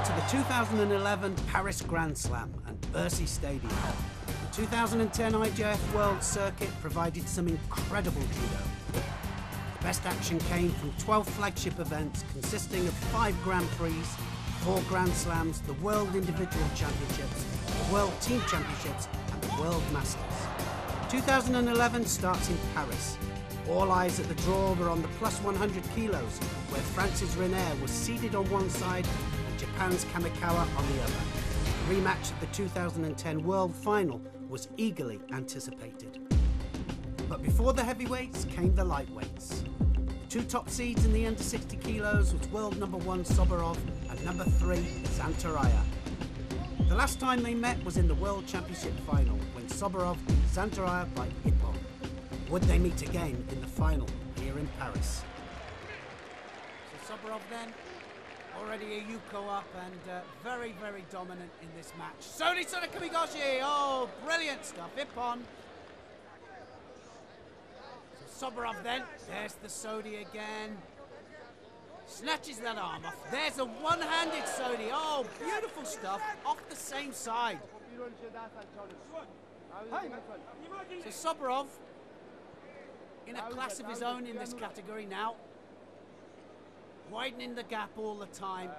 to the 2011 Paris Grand Slam and Bercy Stadium. The 2010 IJF World Circuit provided some incredible judo. The best action came from 12 flagship events consisting of 5 Grand Prix, 4 Grand Slams, the World Individual Championships, the World Team Championships and the World Masters. 2011 starts in Paris. All eyes at the draw were on the plus 100 kilos, where France's Renair was seeded on one side and Japan's Kamikawa on the other. The rematch of the 2010 World Final was eagerly anticipated. But before the heavyweights came the lightweights. The 2 top seeds in the under 60 kilos was world number 1 Soborov and number 3 Zantaraya. The last time they met was in the World Championship final when Soborov beat Zantaraya by Ippon. Would they meet again in the final here in Paris? So Soborov then, already a Yuko up and very, very dominant in this match. Sodi Kamigoshi! Oh, brilliant stuff. Ippon. So Soborov then, there's the Sodi again. Snatches that arm off. There's a one-handed Sodi. Oh, beautiful stuff. Off the same side. So Soborov, in a class of his own in this category now, widening the gap all the time.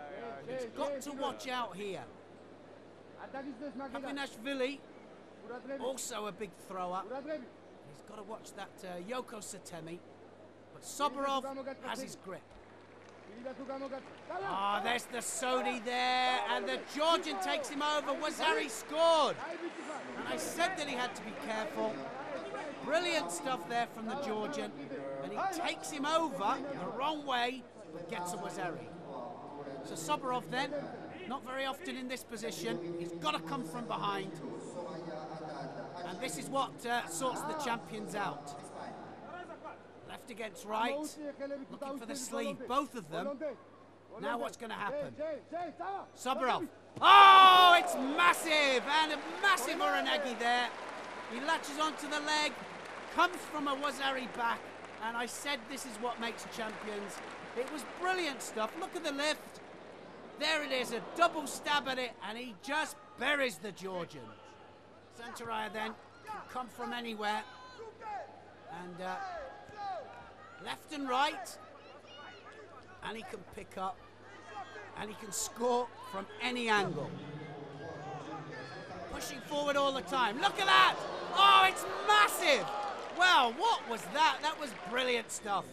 He's got to watch out here. Kabinashvili, also a big thrower. He's got to watch that Yoko Satemi. But Soborov has his grip. Ah, there's the Sodi there, and the Georgian takes him over. Wazari scored. And I said that he had to be careful. Brilliant stuff there from the Georgian, and he takes him over the wrong way, but gets a Wazari. So Soborov then, not very often in this position, he's got to come from behind. And this is what sorts the champions out. Left against right, looking for the sleeve, both of them. Now what's going to happen? Soborov. Oh, it's massive, and a massive Uranagi there. He latches onto the leg, comes from a Wazari back, and I said this is what makes champions. It was brilliant stuff. Look at the lift. There it is, a double stab at it, and he just buries the Georgian. Zantaraya then can come from anywhere. And left and right, and he can pick up, and he can score from any angle. Pushing forward all the time. Look at that! Oh, it's massive! Well, what was that? That was brilliant stuff.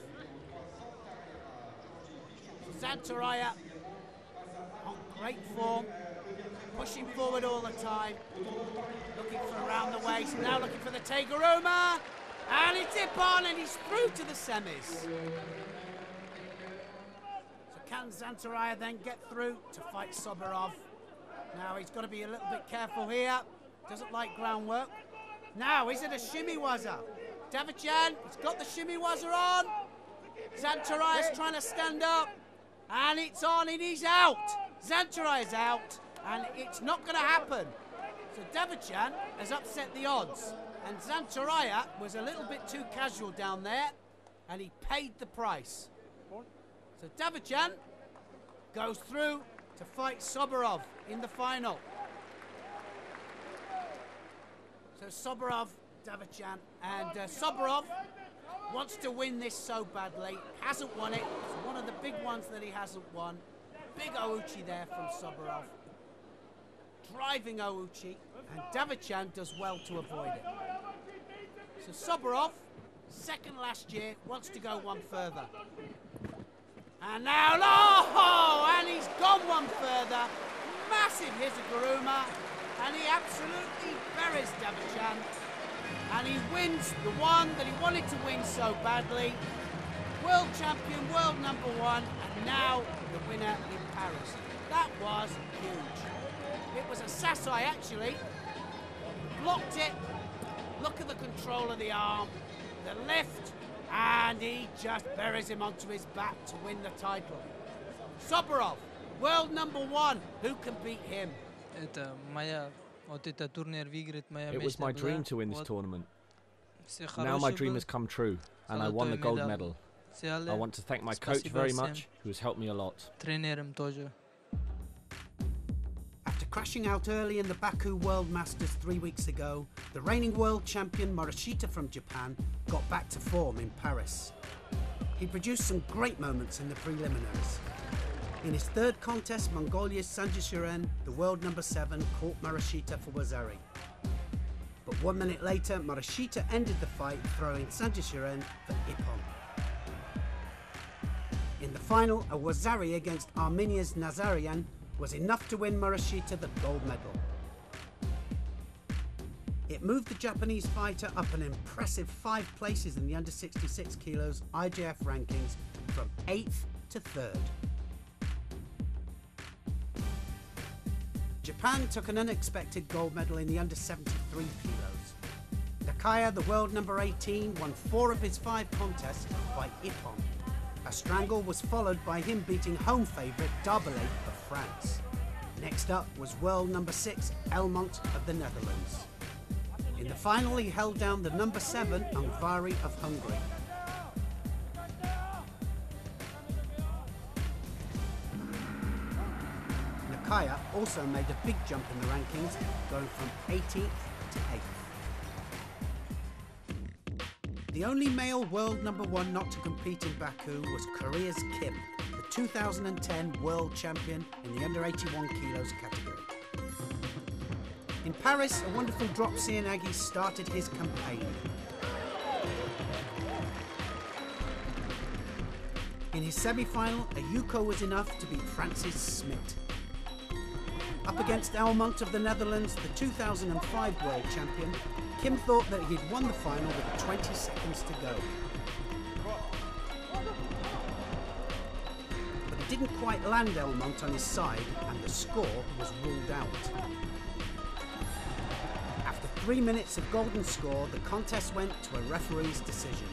Zantaraya on great form, pushing forward all the time, looking for around the waist, now looking for the Teguruma, and it's Ippon, and he's through to the semis. So can Zantaraya then get through to fight Soborov? Now he's got to be a little bit careful here. Doesn't like groundwork. Now, is it a shimiwaza? Davichan, he's got the shimiwaza on. Zantaraya's trying to stand up. And it's on and he's out. Zantaraya's out and it's not going to happen. So Davichan has upset the odds. And Zantaraya was a little bit too casual down there and he paid the price. So Davichan goes through to fight Soborov in the final. So Soborov, Davichan, and Soborov wants to win this so badly, hasn't won it. It's one of the big ones that he hasn't won. Big Ouchi there from Soborov. Driving Ouchi, and Davichan does well to avoid it. So Soborov, second last year, wants to go one further. And now, oh, and he's gone one further. Massive Hizuguruma, and he absolutely buries Davichan. And he wins the one that he wanted to win so badly. World champion, world number 1, and now the winner in Paris. That was huge. It was a Sasai, actually. Blocked it. Look at the control of the arm, the lift, and he just buries him onto his back to win the title. Soborov, world number 1. Who can beat him? It was my dream to win this tournament. Now my dream has come true, and I won the gold medal. I want to thank my coach very much, who has helped me a lot. crashing out early in the Baku World Masters 3 weeks ago, the reigning world champion Morishita from Japan got back to form in Paris. He produced some great moments in the preliminaries. In his third contest, Mongolia's Sanjay, the world number 7, caught Morishita for Wazari. But 1 minute later, Morishita ended the fight, throwing Sanjay for Ippon. In the final, a Wazari against Armenia's Nazarian was enough to win Morishita the gold medal. It moved the Japanese fighter up an impressive 5 places in the under 66 kilos IJF rankings from 8th to 3rd. Japan took an unexpected gold medal in the under 73 kilos. Nakaya, the world number 18, won 4 of his 5 contests by Ippon. A strangle was followed by him beating home favourite Darbelay of France. Next up was world number 6 Elmont of the Netherlands. In the final he held down the number 7 Ungvari of Hungary. Nakaya also made a big jump in the rankings, going from 18th to 8th. The only male world number 1 not to compete in Baku was Korea's Kim, the 2010 world champion in the under 81 kilos category. In Paris, a wonderful drop Seoinage started his campaign. In his semi-final, a Yuko was enough to beat Francis Smit. Up against Elmont of the Netherlands, the 2005 world champion, Kim thought that he'd won the final with 20 seconds to go. But he didn't quite land Elmont on his side and the score was ruled out. After 3 minutes of golden score, the contest went to a referee's decision.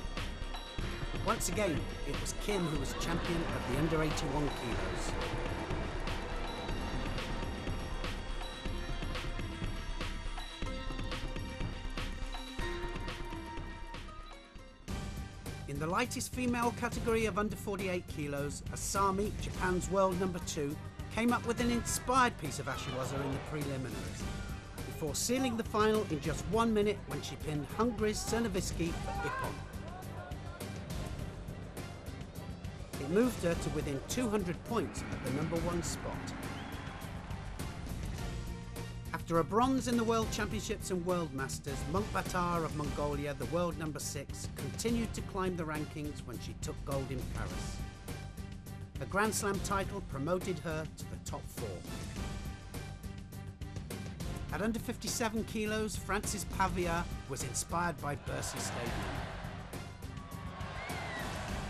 Once again, it was Kim who was champion of the under 81 kilos. In the lightest female category of under 48 kilos, Asami, Japan's world number 2, came up with an inspired piece of Ashiwaza in the preliminaries, before sealing the final in just 1 minute when she pinned Hungary's Cernoviski for Ippon. It moved her to within 200 points at the number 1 spot. After a bronze in the World Championships and World Masters, Munkbatar of Mongolia, the world number 6, continued to climb the rankings when she took gold in Paris. A Grand Slam title promoted her to the top 4. At under 57 kilos, Frances Pavia was inspired by Bercy Stadium.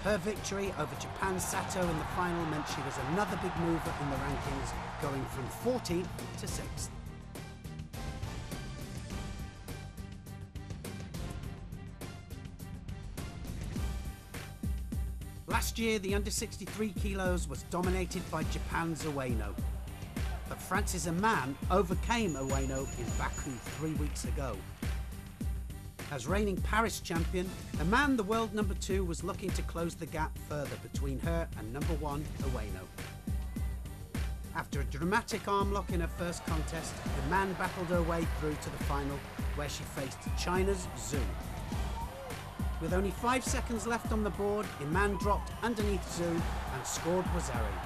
Her victory over Japan's Sato in the final meant she was another big mover in the rankings, going from 14th to 6th. Last year, the under 63 kilos was dominated by Japan's Ueno. But Francis Aman overcame Ueno in Baku 3 weeks ago. As reigning Paris champion, Aman, the world number 2, was looking to close the gap further between her and number 1 Ueno. After a dramatic arm lock in her first contest, Aman battled her way through to the final, where she faced China's Zhu. With only 5 seconds left on the board, Iman dropped underneath Zhu and scored Wazari.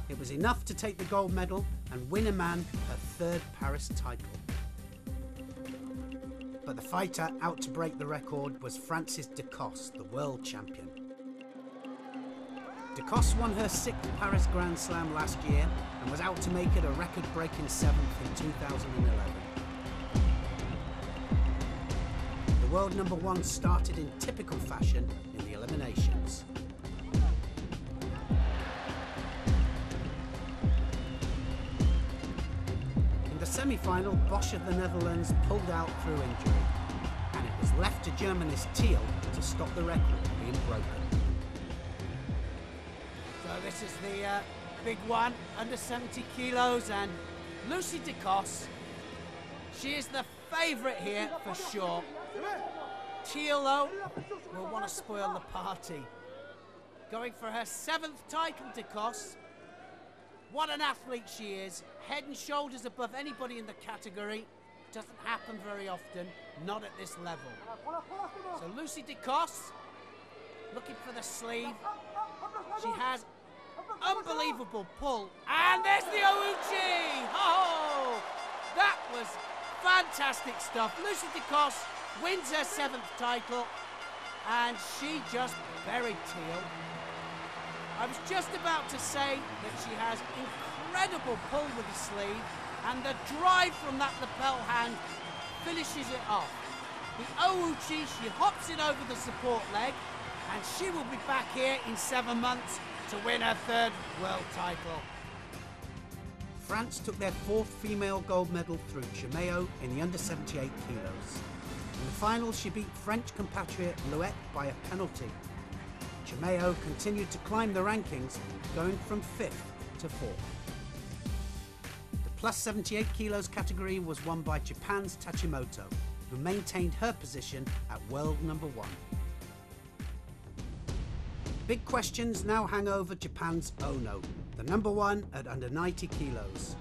It was enough to take the gold medal and win Iman her 3rd Paris title. But the fighter out to break the record was Frances Decos, the world champion. Decos won her 6th Paris Grand Slam last year and was out to make it a record-breaking 7th in 2011. The world number 1 started in typical fashion in the eliminations. In the semi-final, Bosch of the Netherlands pulled out through injury, and it was left to Germanist Thiel to stop the record being broken. So this is the big one, under 70 kilos, and Lucy Decos. She is the favourite here for sure. Thiel, though, will want to spoil the party. Going for her 7th title, DeCos. What an athlete she is. Head and shoulders above anybody in the category. Doesn't happen very often, not at this level. So Lucy DeCos, looking for the sleeve. She has unbelievable pull. And there's the Ouchi! Oh! That was fantastic stuff. Lucy DeCos wins her 7th title, and she just buried Teal. I was just about to say that she has incredible pull with the sleeve, and the drive from that lapel hand finishes it off. The Ouchi, she hops it over the support leg, and she will be back here in 7 months to win her 3rd world title. France took their 4th female gold medal through Chimeo in the under 78 kilos. In the final, she beat French compatriot Louette by a penalty. Chimeo continued to climb the rankings, going from 5th to 4th. The plus 78 kilos category was won by Japan's Tachimoto, who maintained her position at world number 1. Big questions now hang over Japan's Ono, the number 1 at under 90 kilos.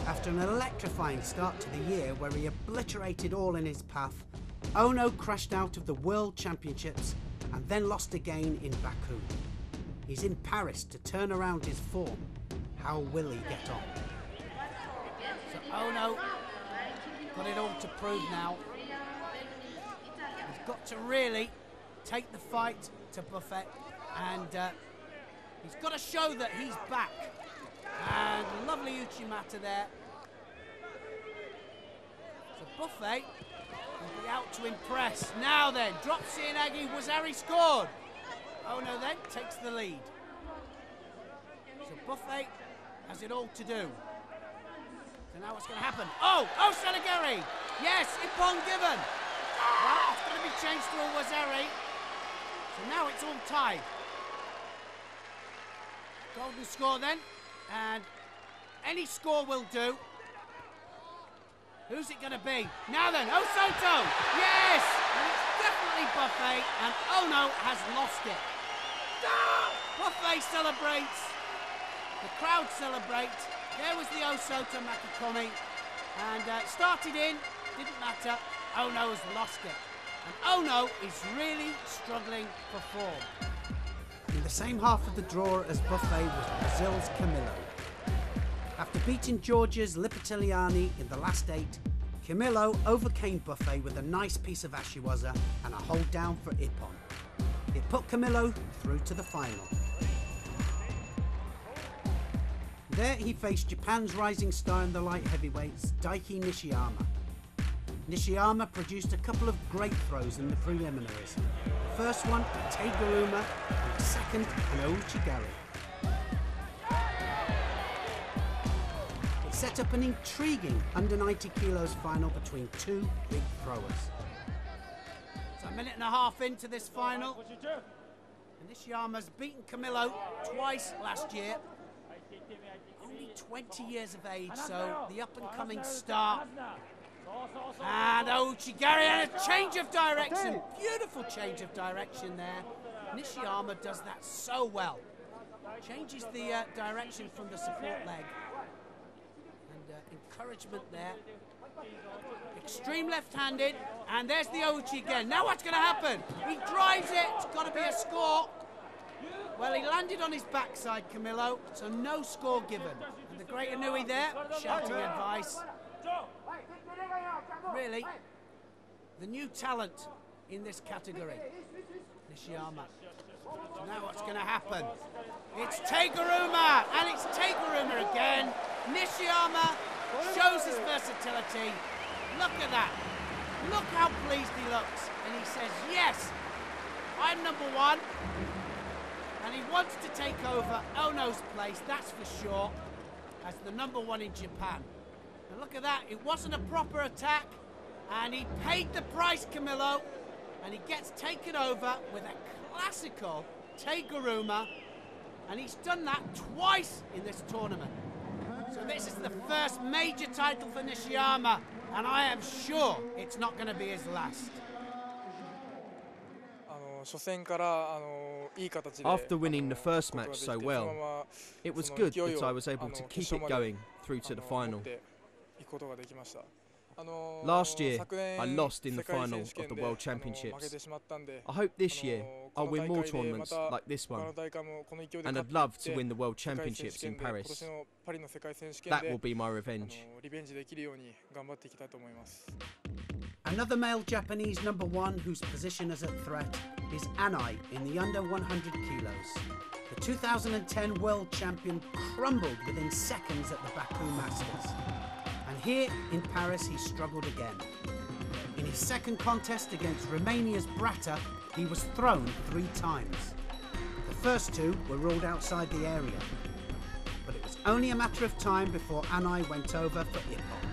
After an electrifying start to the year where he obliterated all in his path, Ono crashed out of the World Championships and then lost again in Baku. He's in Paris to turn around his form. How will he get on? So Ono got it all to prove now. He's got to really take the fight to Buffet, and he's got to show that he's back. And lovely Uchimata there. So Buffet will be out to impress. Now then, drops Sianagi, Wazari scored. Ono then takes the lead. So Buffet has it all to do. So now what's going to happen? Oh Saligari! Yes, Ippon given. Well, it's going to be changed to a Wazari. So now it's all tied. Golden score then, and any score will do. Who's it going to be? Now then, Osoto! Yes! And it's definitely Buffet, and Ono has lost it. Buffet celebrates. The crowd celebrate. There was the Osoto Makikomi, and it started in, didn't matter. Ono has lost it. And Ono is really struggling for form. In the same half of the draw as Buffet was Brazil's Camilo. After beating Georgia's Lipitiliani in the last 8, Camilo overcame Buffet with a nice piece of Ashiwaza and a hold down for Ippon. It put Camilo through to the final. There he faced Japan's rising star in the light heavyweights, Daiki Nishiyama. Nishiyama produced a couple of great throws in the preliminaries. The first one, a Teiguruma, and the second, an Ouchigari. It set up an intriguing under 90 kilos final between 2 big throwers. So a minute and a half into this final, and Nishiyama's beaten Camilo twice last year. Only 20 years of age, so the up-and-coming star. And Ouchigari, and a change of direction. Beautiful change of direction there. Nishiyama does that so well. Changes the direction from the support leg. And encouragement there. Extreme left-handed, and there's the Ouchi again. Now what's going to happen? He drives it. It's got to be a score. Well, he landed on his backside, Camilo, so no score given. And the great Inui there, shouting advice. Really, the new talent in this category, Nishiyama. So now what's going to happen? It's Teiguruma, and it's Teiguruma again. Nishiyama shows his versatility. Look at that. Look how pleased he looks. And he says, yes, I'm number 1. And he wants to take over Ono's place, that's for sure, as the number 1 in Japan. And look at that, it wasn't a proper attack, and he paid the price, Camilo, and he gets taken over with a classical Teiguruma, and he's done that twice in this tournament. So this is the first major title for Nishiyama, and I am sure it's not going to be his last. After winning the first match so well, it was good that I was able to keep it going through to the final. Last year, I lost in the final of the World Championships. I hope this year I'll win more tournaments like this one, and I'd love to win the World Championships in Paris. That will be my revenge. Another male Japanese #1 whose position as a threat is Anai in the under 100 kilos. The 2010 world champion crumbled within seconds at the Baku Masters. And here in Paris he struggled again. In his second contest against Romania's Brata, he was thrown 3 times. The first 2 were ruled outside the area. But it was only a matter of time before Anai went over for Ippon.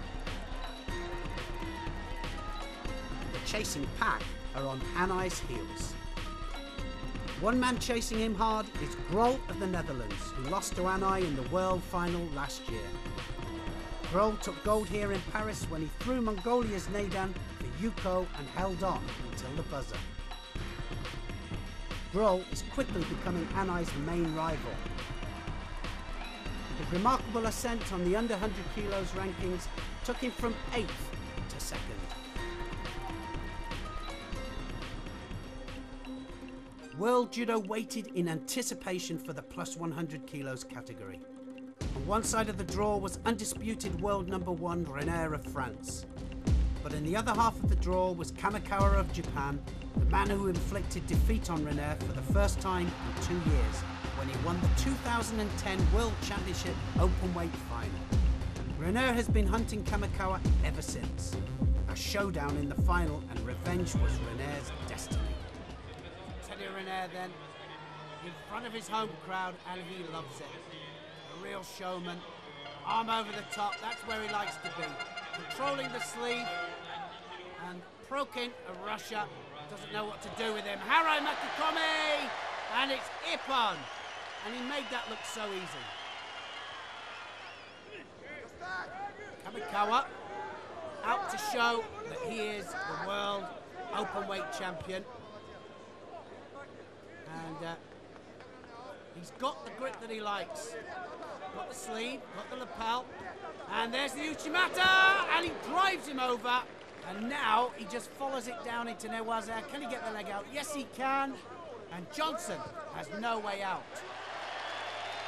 The chasing pack are on Anai's heels. One man chasing him hard is Grol of the Netherlands, who lost to Anai in the world final last year. Grol took gold here in Paris when he threw Mongolia's Neidan for Yuko and held on until the buzzer. Grol is quickly becoming Anai's main rival. His remarkable ascent on the under 100 kilos rankings took him from 8th to 2nd. World Judo waited in anticipation for the plus 100 kilos category. On one side of the draw was undisputed world #1 René of France. But in the other half of the draw was Kamikawa of Japan, the man who inflicted defeat on René for the first time in 2 years, when he won the 2010 World Championship Openweight final. René has been hunting Kamikawa ever since. A showdown in the final, and revenge was René's destiny. Teddy René then, in front of his home crowd, and he loves it. A real showman, arm over the top, that's where he likes to be. Controlling the sleeve, and Prokin of Russia doesn't know what to do with him. Harai Makikomi, and it's Ippon, and he made that look so easy. Kamikawa out to show that he is the world openweight champion. And he's got the grip that he likes. Got the sleeve, got the lapel, and there's the Uchimata, and he drives him over, and now he just follows it down into Newaza. Can he get the leg out? Yes, he can, and Johnson has no way out.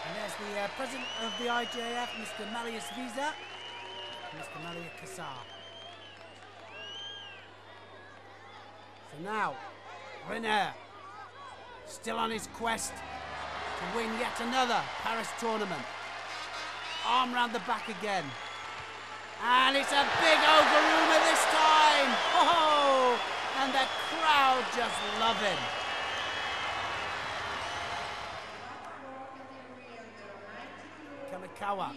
And there's the president of the IJF, Mr. Marius Visa, Mr. Maria Kassar. So now, René, still on his quest to win yet another Paris tournament. Arm round the back again. And it's a big Oguruma this time! Oh! And the crowd just love him. Kamikawa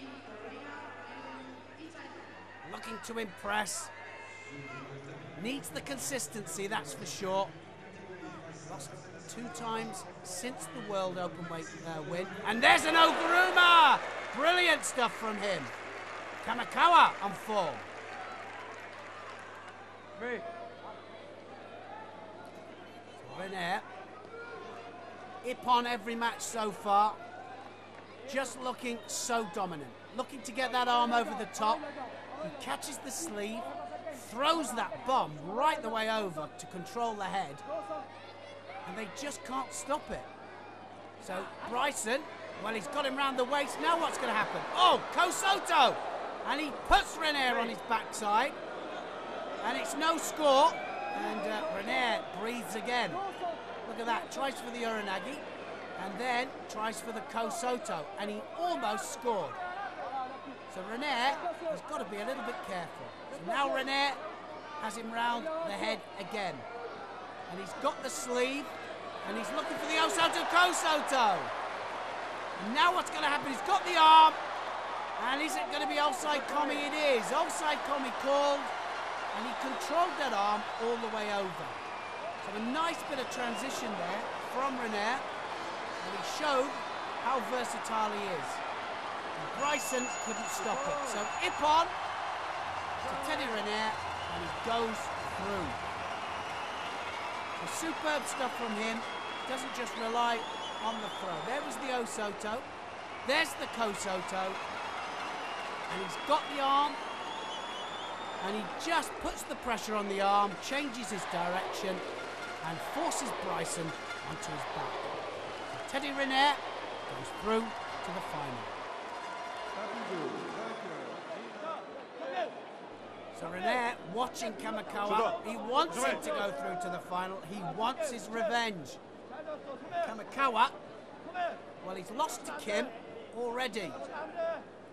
looking to impress. Needs the consistency, that's for sure. Lost 2 times since the World Openweight win. And there's an Oguruma! Brilliant stuff from him. Kamikawa on form. René. Ippon every match so far. Just looking so dominant. Looking to get that arm over the top. He catches the sleeve, throws that bomb right the way over to control the head. And they just can't stop it. So Bryson, well, he's got him round the waist. Now what's going to happen? Oh, Kosoto! And he puts René on his backside. And it's no score. And René breathes again. Look at that. Tries for the Uranagi. And then tries for the Kosoto. And he almost scored. So René has got to be a little bit careful. So now René has him round the head again. And he's got the sleeve. And he's looking for the Osoto Kosoto. And now what's going to happen? He's got the arm. And is it going to be offside Komi? It is. Offside Komi called. And he controlled that arm all the way over. So a nice bit of transition there from René. And he showed how versatile he is. And Bryson couldn't stop it. So Ippon to Teddy René, and he goes through. So So superb stuff from him. Doesn't just rely on the throw. There was the Osoto. There's the Kosoto. And he's got the arm. And he just puts the pressure on the arm, changes his direction, and forces Bryson onto his back. So Teddy Riner goes through to the final. So Riner watching Kamikawa. He wants him to go through to the final. He wants his revenge. Kamikawa, well, he's lost to Kim already.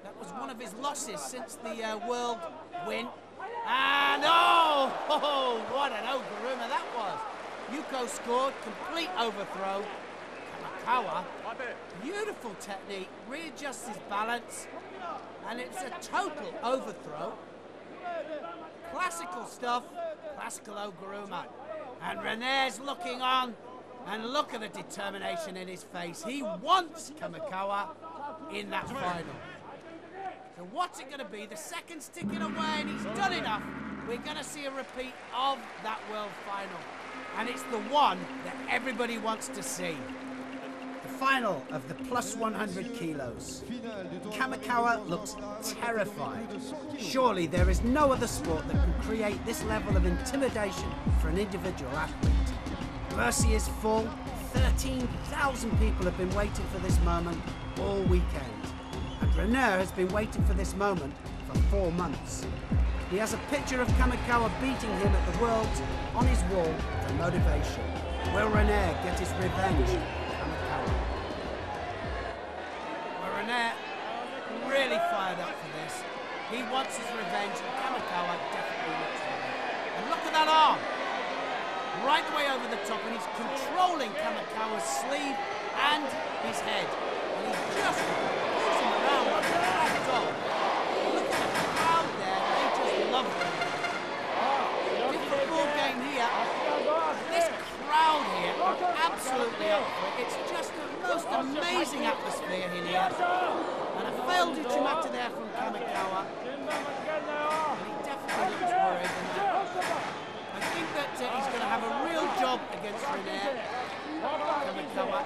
That was one of his losses since the world win. And oh, what an Oguruma that was. Yuko scored, complete overthrow. Kamikawa, beautiful technique, readjusts his balance, and it's a total overthrow. Classical stuff, classical Oguruma. And Riner's looking on, and look at the determination in his face. He wants Kamikawa in that final. So what's it going to be? The second's ticking away, and he's done enough. We're going to see a repeat of that world final. And it's the one that everybody wants to see. The final of the plus 100 kilos. Kamikawa looks terrified. Surely there is no other sport that can create this level of intimidation for an individual athlete. Mercy is full. 13,000 people have been waiting for this moment all weekend. And Riner has been waiting for this moment for 4 months. He has a picture of Kamikawa beating him at the Worlds on his wall for motivation. Will Riner get his revenge on Kamikawa? Well, Riner really fired up for this. He wants his revenge, and Kamikawa definitely looks for it. And look at that arm! Right the way over the top, and he's controlling Kamikawa's sleeve and his head. And he's just moving around like a rag doll. Look at the crowd there, they just love him. Different ball game here. This crowd here are absolutely up for it. It's just the most amazing atmosphere in here. And a failed Uchimata there from Kamikawa. And he definitely looks worried. I think that he's going to have a real job against Riner. Kamikawa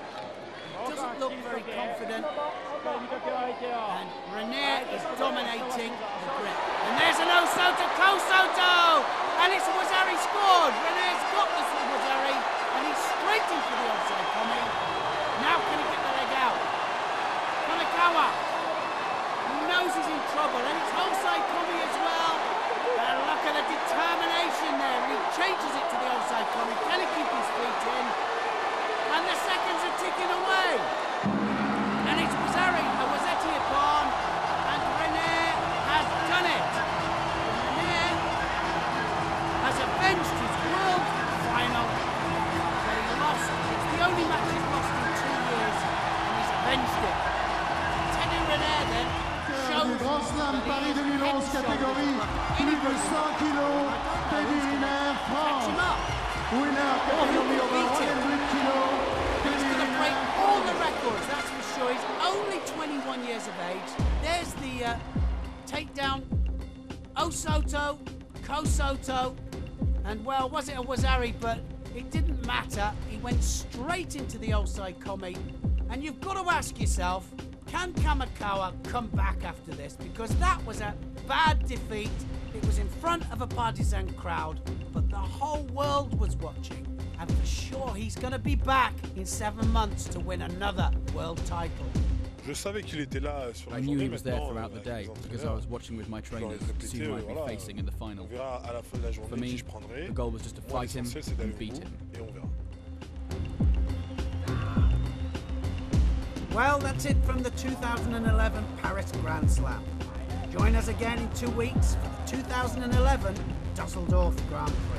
doesn't look very confident. And Riner is dominating the grip. And there's an Osoto Kosoto! And it's Wazari scored! Rener's got this with Wazari, and he's straight in for the onside Komi. Now can he get the leg out? Kamikawa, he knows he's in trouble, and it's onside Komi as well. And look at the determination there. He changes it to the onside Komi. Can he keep his feet in? And the seconds are ticking away. And it's Wazari, a Wazetti upon, and Riner has done it. Riner has avenged his world final that he lost. It's the only match he's lost in 2 years, and he's avenged it. Teddy Riner then shows Grand Slam Paris 2011 catégorie plus de 100 kilos, Teddy Riner, France. Winner catégorie over 100 kilos. He's going to break all the records, that's for sure. He's only 21 years of age. There's the takedown. Osoto, Kosoto, and well, was it a Wazari? But it didn't matter. He went straight into the Osai Komi. And you've got to ask yourself, can Kamikawa come back after this? Because that was a bad defeat. It was in front of a partisan crowd, but the whole world was watching. And for sure, he's going to be back in 7 months to win another world title. I knew he was there throughout the day because I was watching with my trainers to see who I'd be facing in the final. For me, the goal was just to fight him and beat him. Well, that's it from the 2011 Paris Grand Slam. Join us again in 2 weeks for the 2011 Dusseldorf Grand Prix.